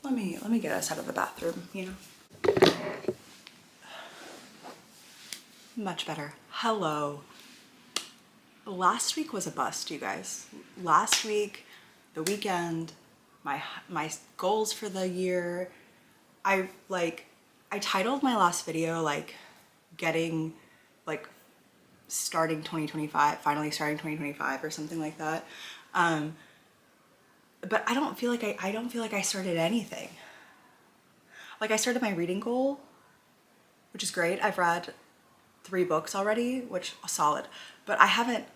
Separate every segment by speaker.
Speaker 1: Let me get us out of the bathroom, you know. Much better. Hello. Last week was a bust, you guys. Last week, the weekend, my goals for the year. I titled my last video like getting like starting 2025, finally starting 2025 or something like that. But I don't feel like I started anything. Like I started my reading goal, which is great. I've read 3 books already, which is solid, but I haven't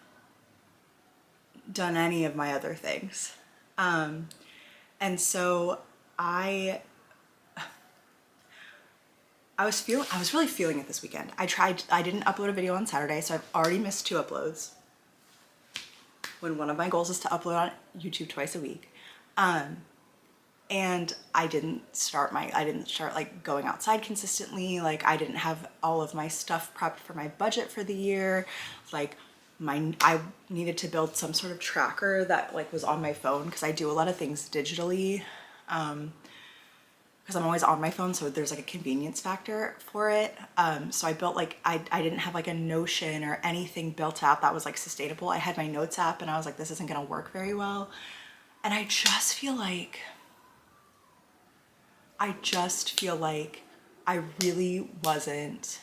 Speaker 1: done any of my other things. And so I was really feeling it this weekend. I didn't upload a video on Saturday, so I've already missed 2 uploads. When one of my goals is to upload on YouTube twice a week. And I didn't start like going outside consistently. Like I didn't have all of my stuff prepped for my budget for the year. Like I needed to build some sort of tracker that like was on my phone, because I do a lot of things digitally. Because I'm always on my phone, so there's like a convenience factor for it. So I built like, I didn't have like a Notion or anything built out that was like sustainable. I had my notes app and I was like, this isn't gonna work very well. And I just feel like I really wasn't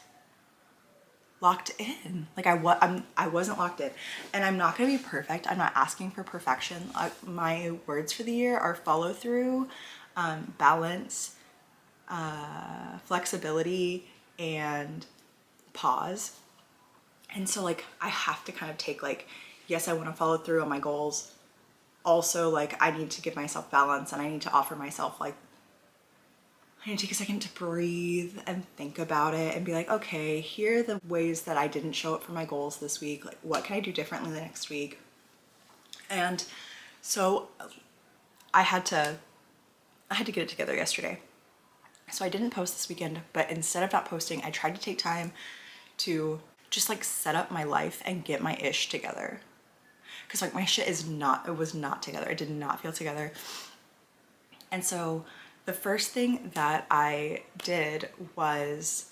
Speaker 1: locked in. Like I wasn't locked in, and I'm not gonna be perfect. I'm not asking for perfection. My words for the year are follow through, balance, flexibility, and pause. And so like I have to kind of take like, yes, I want to follow through on my goals. Also, like I need to give myself balance, and I need to offer myself like, I need to take a second to breathe and think about it and be like, okay, here are the ways that I didn't show up for my goals this week. Like, what can I do differently the next week? And so I had to get it together yesterday. So I didn't post this weekend, but instead of not posting, I tried to take time to just like set up my life and get my ish together. Cause like my shit was not together. It did not feel together. And so the first thing that I did was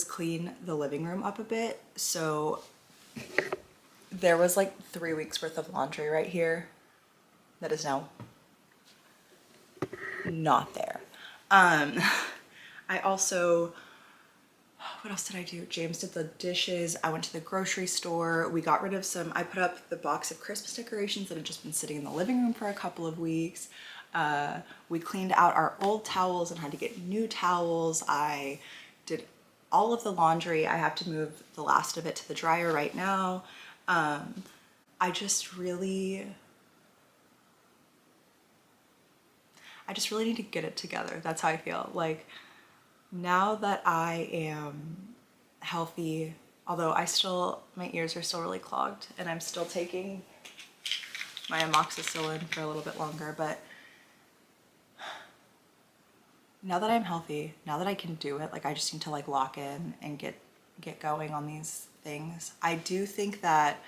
Speaker 1: clean the living room up a bit. So there was like 3 weeks worth of laundry right here that is now not there. I also, what else did I do? James did the dishes. I went to the grocery store. We got rid of I put up the box of Christmas decorations that had just been sitting in the living room for a couple of weeks. We cleaned out our old towels and had to get new towels. I did all of the laundry. I have to move the last of it to the dryer right now. I just really need to get it together. That's how I feel. Like now that I am healthy, although my ears are still really clogged, and I'm still taking my amoxicillin for a little bit longer, but now that I'm healthy, now that I can do it, like I just need to like lock in and get going on these things. I do think that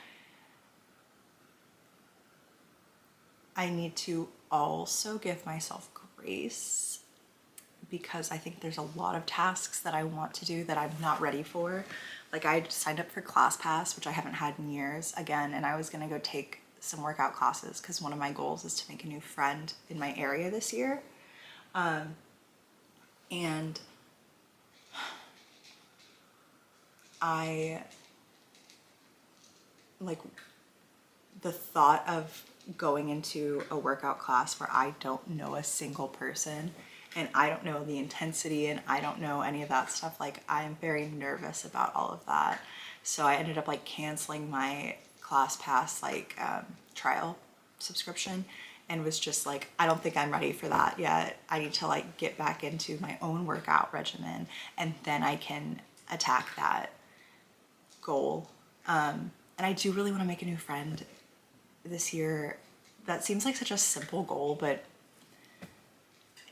Speaker 1: I need to also give myself grace, because I think there's a lot of tasks that I want to do that I'm not ready for. Like I signed up for ClassPass, which I haven't had in years again, and I was gonna go take some workout classes because one of my goals is to make a new friend in my area this year. And I like the thought of going into a workout class where I don't know a single person and I don't know the intensity and I don't know any of that stuff. Like I'm very nervous about all of that. So I ended up like canceling my ClassPass like trial subscription, and was just like, I don't think I'm ready for that yet. I need to like get back into my own workout regimen, and then I can attack that goal. And I do really want to make a new friend this year. That seems like such a simple goal, but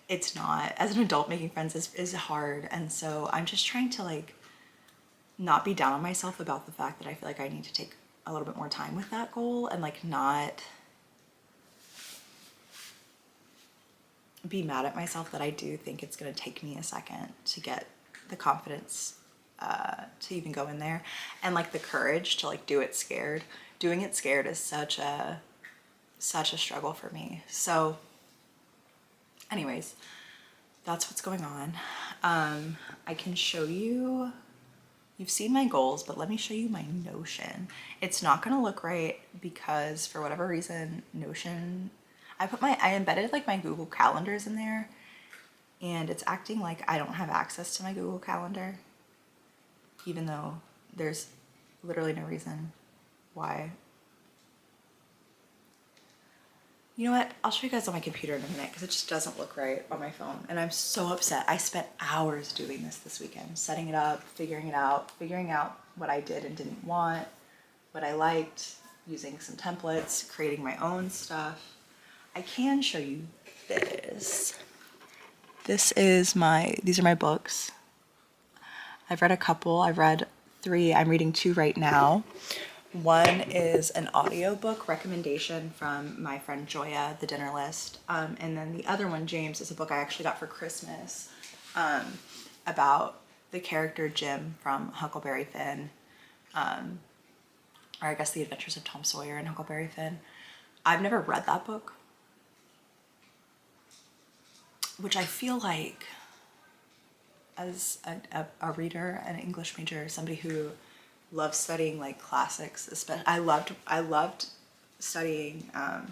Speaker 1: it's not. As an adult, making friends is hard. And so I'm just trying to like not be down on myself about the fact that I feel like I need to take a little bit more time with that goal and like not be mad at myself that I do think it's gonna take me a second to get the confidence to even go in there, and like the courage to like do it scared. Doing it scared is such a struggle for me. So anyways, that's what's going on. I can show you, you've seen my goals, but let me show you my Notion. It's not gonna look right because for whatever reason, Notion, I embedded like my Google calendars in there, and it's acting like I don't have access to my Google Calendar, even though there's literally no reason why. You know what? I'll show you guys on my computer in a minute because it just doesn't look right on my phone. And I'm so upset. I spent hours doing this weekend, setting it up, figuring out what I did and didn't want, what I liked, using some templates, creating my own stuff. I can show you this. These are my books. I've read a couple. I've read 3. I'm reading 2 right now. One is an audiobook recommendation from my friend Joya, The Dinner List. And then the other one, James, is a book I actually got for Christmas about the character Jim from Huckleberry Finn. Or I guess The Adventures of Tom Sawyer and Huckleberry Finn. I've never read that book, which I feel like as a reader, an English major, somebody who loves studying like classics, especially I loved studying well,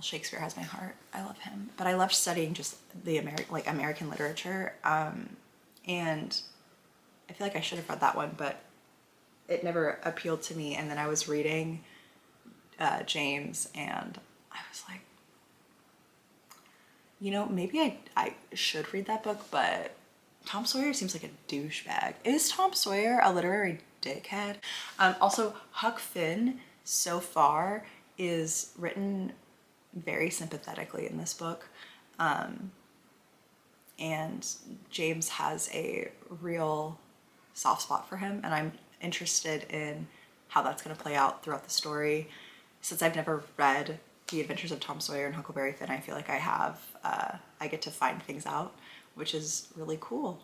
Speaker 1: Shakespeare has my heart. I love him. But I loved studying just the American literature. And I feel like I should have read that one, but it never appealed to me. And then I was reading James, and I was like, you know, maybe I should read that book, but Tom Sawyer seems like a douchebag. Is Tom Sawyer a literary dickhead? Also, Huck Finn so far is written very sympathetically in this book. And James has a real soft spot for him, and I'm interested in how that's going to play out throughout the story. Since I've never read The Adventures of Tom Sawyer and Huckleberry Finn, I feel like I get to find things out, which is really cool.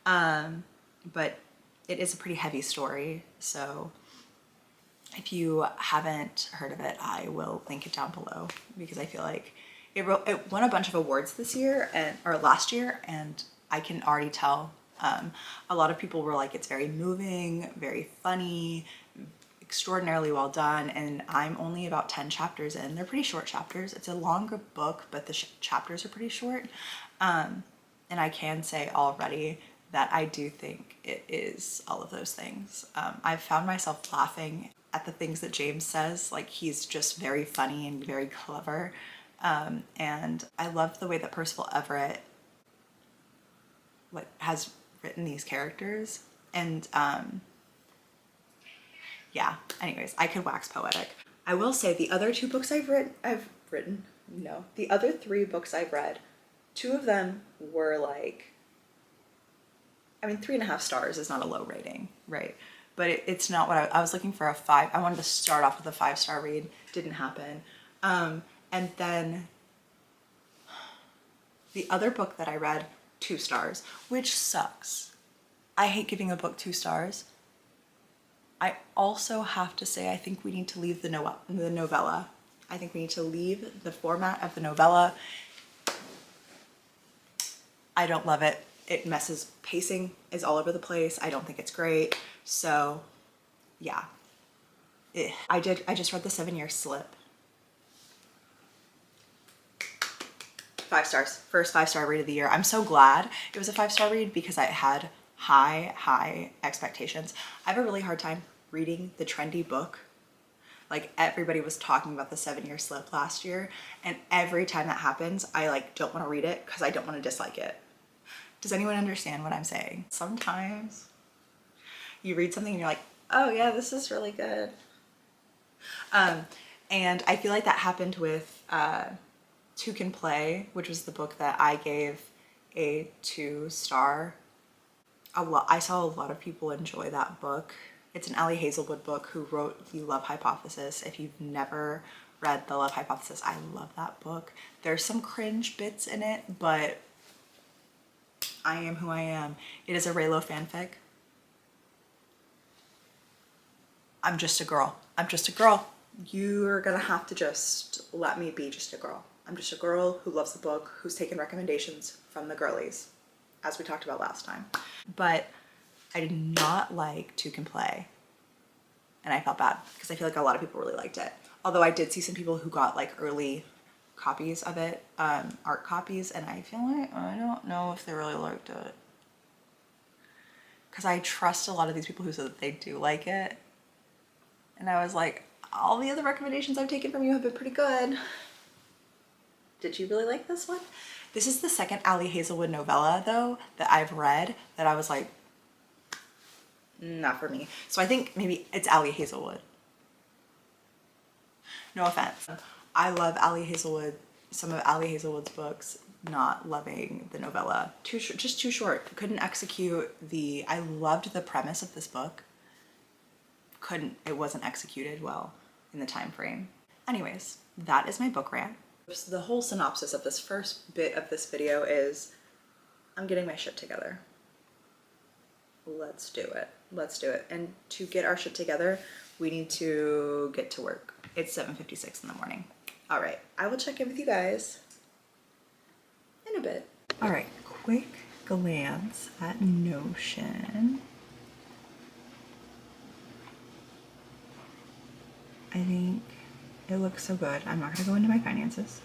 Speaker 1: But it is a pretty heavy story, so if you haven't heard of it, I will link it down below, because I feel like it won a bunch of awards this year or last year, and I can already tell a lot of people were like, it's very moving, very funny, extraordinarily well done, and I'm only about 10 chapters in. They're pretty short chapters. It's a longer book, but the chapters are pretty short. And I can say already that I do think it is all of those things. I've found myself laughing at the things that James says. Like, he's just very funny and very clever. And I love the way that Percival Everett has written these characters. And yeah, anyways, I could wax poetic. I will say the other 2 books the other 3 books I've read, 2 of them were like, I mean, 3.5 stars is not a low rating, right? But it's not what I was looking for. A 5. I wanted to start off with a 5-star read. Didn't happen. And then the other book that I read, 2 stars, which sucks. I hate giving a book 2 stars. I also have to say, I think we need to leave the novella. I think we need to leave the format of the novella. I don't love it. It messes, pacing is all over the place. I don't think it's great. So yeah, I just read The 7-Year Slip. 5 stars, first 5-star read of the year. I'm so glad it was a 5-star read because I had high expectations. I have a really hard time reading the trendy book. Like, everybody was talking about The 7-Year Slip last year, and every time that happens, I like don't want to read it because I don't want to dislike it. Does anyone understand what I'm saying? Sometimes you read something and you're like, oh yeah, this is really good. And I feel like that happened with Two Can Play, which was the book that I gave a 2-star. I saw a lot of people enjoy that book. It's an Ali Hazelwood book who wrote The Love Hypothesis. If you've never read The Love Hypothesis, I love that book. There's some cringe bits in it, but I am who I am. It is a Raylo fanfic. I'm just a girl. I'm just a girl. You're gonna have to just let me be just a girl. I'm just a girl who loves the book, who's taken recommendations from the girlies, as we talked about last time. But I did not like Two Can Play, and I felt bad because I feel like a lot of people really liked it. Although I did see some people who got like early copies of it, art copies, and I feel like I don't know if they really liked it. Because I trust a lot of these people who said that they do like it. And I was like, all the other recommendations I've taken from you have been pretty good. Did you really like this one? This is the second Ali Hazelwood novella, though, that I've read that I was like, not for me. So I think maybe it's Ali Hazelwood. No offense. I love Ali Hazelwood, some of Ali Hazelwood's books, not loving the novella. Just too short. Couldn't execute I loved the premise of this book. It wasn't executed well in the time frame. Anyways, that is my book rant. So the whole synopsis of this first bit of this video is, I'm getting my shit together. Let's do it. Let's do it. And to get our shit together, we need to get to work. It's 7:56 in the morning. All right, I will check in with you guys in a bit. All right, quick glance at Notion. I think it looks so good. I'm not gonna go into my finances.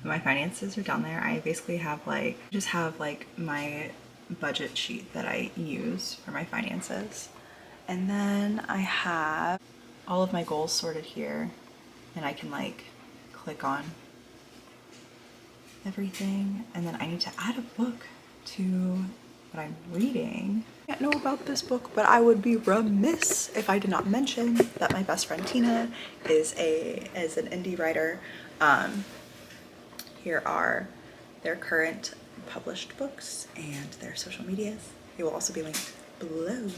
Speaker 1: My finances are down there. I basically have just have my budget sheet that I use for my finances. And then I have all of my goals sorted here, and I can click on everything. And then I need to add a book to what I'm reading. I don't know about this book, but I would be remiss if I did not mention that my best friend Tina is an indie writer. Here are their current published books and their social medias. They will also be linked below.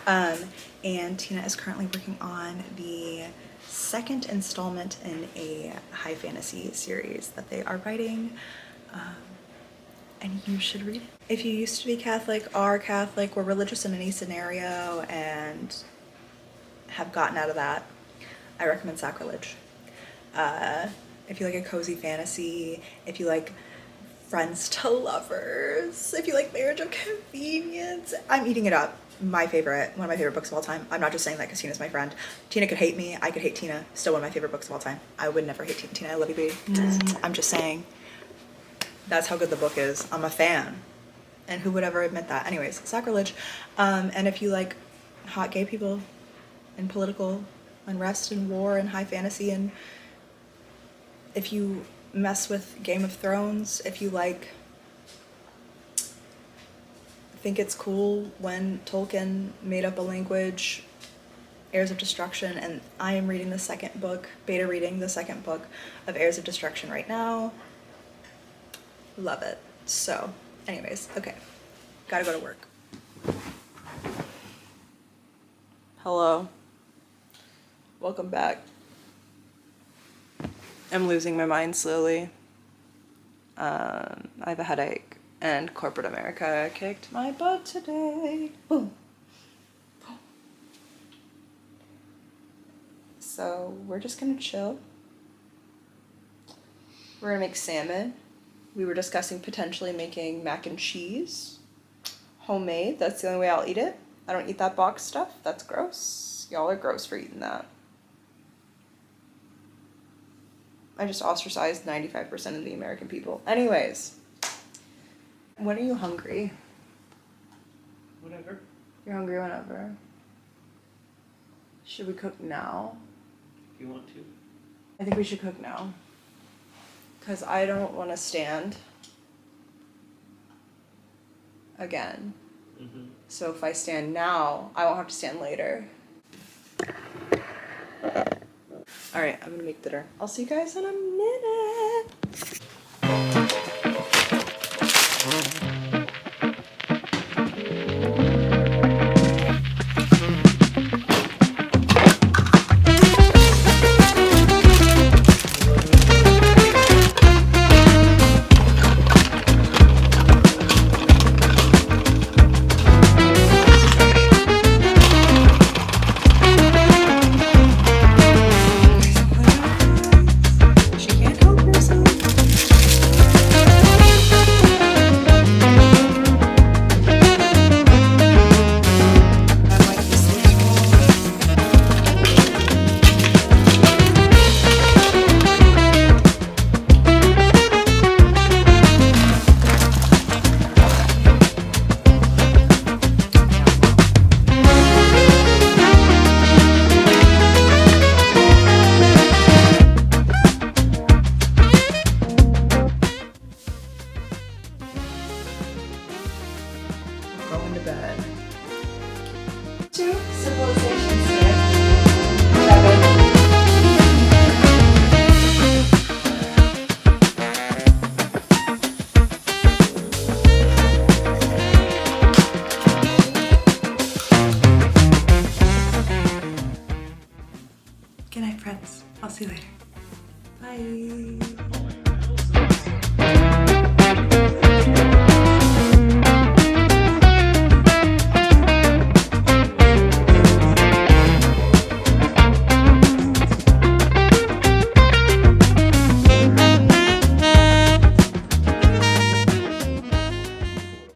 Speaker 1: And Tina is currently working on the second installment in a high fantasy series that they are writing. And you should read it. If you used to be Catholic, are Catholic, were religious in any scenario, and have gotten out of that, I recommend Sacrilege. If you like a cozy fantasy, if you like friends to lovers, if you like marriage of convenience, I'm eating it up. One of my favorite books of all time. I'm not just saying that because Tina's my friend. Tina could hate me, I could hate Tina. Still one of my favorite books of all time. I would never hate Tina. Tina, I love you, baby. I'm just saying. That's how good the book is. I'm a fan. And who would ever admit that? Anyways, Sacrilege. And if you like hot gay people and political unrest and war and high fantasy, and if you mess with Game of Thrones, if you think it's cool when Tolkien made up a language, Heirs of Destruction, and I am reading the second book, beta reading the second book of Heirs of Destruction right now. Love it. So, anyways, okay. Gotta go to work. Hello. Welcome back. I'm losing my mind slowly. I have a headache, and corporate America kicked my butt today. Boom. Boom. So, we're just gonna chill. We're gonna make salmon. We were discussing potentially making mac and cheese. Homemade, that's the only way I'll eat it. I don't eat that box stuff, that's gross. Y'all are gross for eating that. I just ostracized 95% of the American people. Anyways, when are you hungry?
Speaker 2: Whenever.
Speaker 1: You're hungry whenever. Should we cook now?
Speaker 2: If you want to.
Speaker 1: I think we should cook now. Because I don't want to stand again.
Speaker 2: Mm-hmm.
Speaker 1: So if I stand now, I won't have to stand later. Alright, I'm gonna make dinner. I'll see you guys in a minute. Good night, friends. I'll see you later. Bye.